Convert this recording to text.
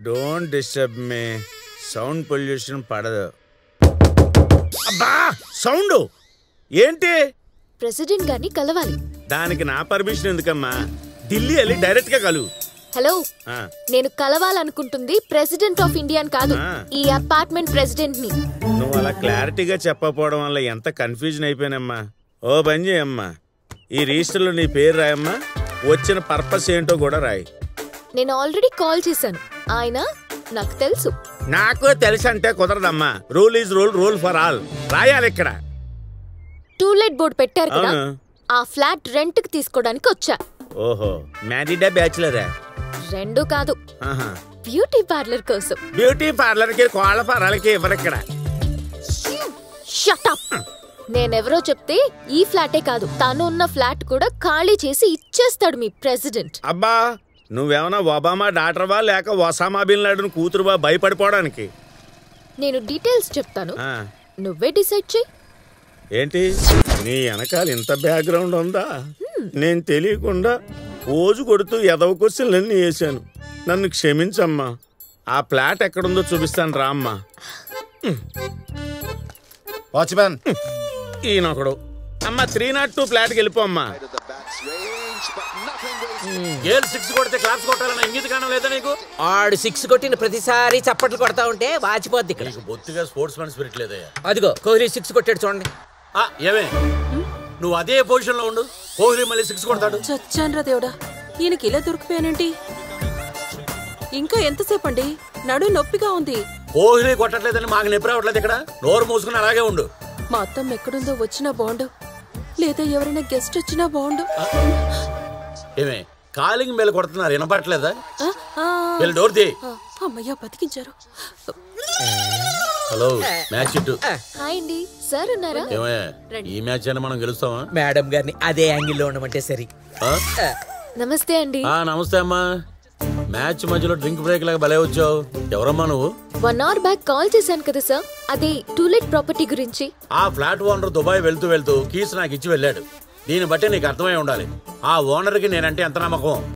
Don't disturb me. Sound pollution పడదు. అబ్బా sound ఏంటి? ప్రెసిడెంట్ గారిని కలవాలి. దానికి నా పర్మిషన్ ఎందుకమ్మా? ఢిల్లీ వెళ్ళి డైరెక్ట్ గా కలువు. హలో, నేను కలవాలనుకుంటుంది ప్రెసిడెంట్ ఆఫ్ ఇండియా కాదు, ఈ అపార్ట్మెంట్ ప్రెసిడెంట్ ని. నువ్వు అలా క్లారిటీగా చెప్పకపోవడం వల్ల ఎంత కన్ఫ్యూజన్ అయిపోయినమ్మా. ఓ పని చేయమ్మా, ఈ రిజిస్టర్ లో నీ పేరు రాయమ్మా, వచ్చిన పర్పస్ ఏంటో కూడా రాయి. నేను ఆల్రెడీ కాల్ చేశాను, ఆయన నాకు తెలుసు. నాకు తెలుసు అంటే కుదరదమ్మా. Rule is rule, rule for all. రాయాలి ఇక్కడ. టూలెట్ బోర్డు పెట్టారు కదా, ఆ ఫ్లాట్ రెంట్ కి తీసుకోవడానికి వచ్చా. ఓహో, మ్యారీడా బ్యాచులరా? రెండు కాదు, బ్యూటీ పార్లర్ కోసం. బ్యూటీ పార్లర్ కి కోళ్ళ ఫారాలకి ఇవ్వరు ఇక్కడ. Shut up. నేనెవరో చెప్తే ఈ ఫ్లాటే కాదు, తను ఉన్న ఫ్లాట్ కూడా ఖాళీ చేసి ఇచ్చేస్తాడు మీ ప్రెసిడెంట్. అబ్బా, నువ్వేమన్నా ఒబామా డాటర్వా లేక ఒసామా బిన్ లాడెన్ కూతురువా భయపడిపోవడానికి? నేను డీటెయిల్స్ చెప్తాను, నువ్వే డిసైడ్ చెయ్యి. ఏంటి నీ వెనకాల ఇంత బ్యాక్గ్రౌండ్ ఉందా? నేను తెలియకుండా రోజు కొడుతూ ఎదవ క్వశ్చన్లన్నీ వేసాను. నన్ను క్షమించమ్మా. ఆ ఫ్లాట్ ఎక్కడుందో చూపిస్తాను రా అమ్మా. వాచ్మ్యాన్ ఈయనొకడు. అమ్మ 302 ఫ్లాట్కి వెళ్ళిపోమ్మా. గేల్ 6 కొడితే క్లాప్స్ కొట్టాలన్న ఇంగిత కారణం లేదా నీకు? ఆడు 6 కొట్టిన ప్రతిసారి చప్పట్లు కొడతా ఉంటే వాచిపోద్ది ఇక్కడ. బొత్తిగా స్పోర్ట్స్ మ్యాన్ స్పిరిట్ లేదయ్యా. అదిగో కోహ్లీ 6 కొట్టాడు చూడండి. ఏమే నువ్వు అదే పొజిషన్ లో ఉండు, కోహ్లీ మళ్ళీ 6 కొడతాడు. చచ్చాన్రా దేవుడా, ఈయనకి ఇలా దొరికిపోయానంటి. ఇంకా ఎంతసేపు అండి? నడు నొప్పిగా ఉంది. కోహ్లీ కొట్టట్లేదని మాకు నొప్పి రావట్లేదు ఇక్కడ. నోరు మూసుకుని అలాగే ఉండు. మా అత్తమ్మ ఎక్కడుందో వచ్చినా బాగుండు, లేదా ఎవరైనా గెస్ట్ వచ్చినా బాగుండు. ఏమే కాలింగ్ బెల్ కొడుతున్నారు, వినపట్లేదా? వెళ్ళి డోర్ తీ. అమ్మయ్యా, బతికించారు. హలో, మ్యాచ్ ఇటు. హాయ్ అండి, సార్ ఉన్నారా? ఏమయ్యా, ఈ మ్యాచ్ అయినా మనం గెలుస్తామా? మేడం గారిని అదే యాంగిల్లో ఉండమంటే సరి. నమస్తే అండి. నమస్తే అమ్మా. మ్యాచ్ మధ్యలో డ్రింక్ బ్రేక్ లాగా భలే వచ్చావు. ఎవరమ్మా నువ్వు? 1 hour బ్యాక్ కాల్ చేశాను కదా సార్, అదే టూలెట్ ప్రాపర్టీ గురించి. ఆ ఫ్లాట్ ఓనర్ దుబాయ్ వెళ్తూ కీస్ నాకు ఇచ్చి వెళ్ళాడు. దీన్ని బట్టి నీకు అర్థమై ఉండాలి ఆ ఓనర్ కి నేనంటే ఎంత నమ్మకం.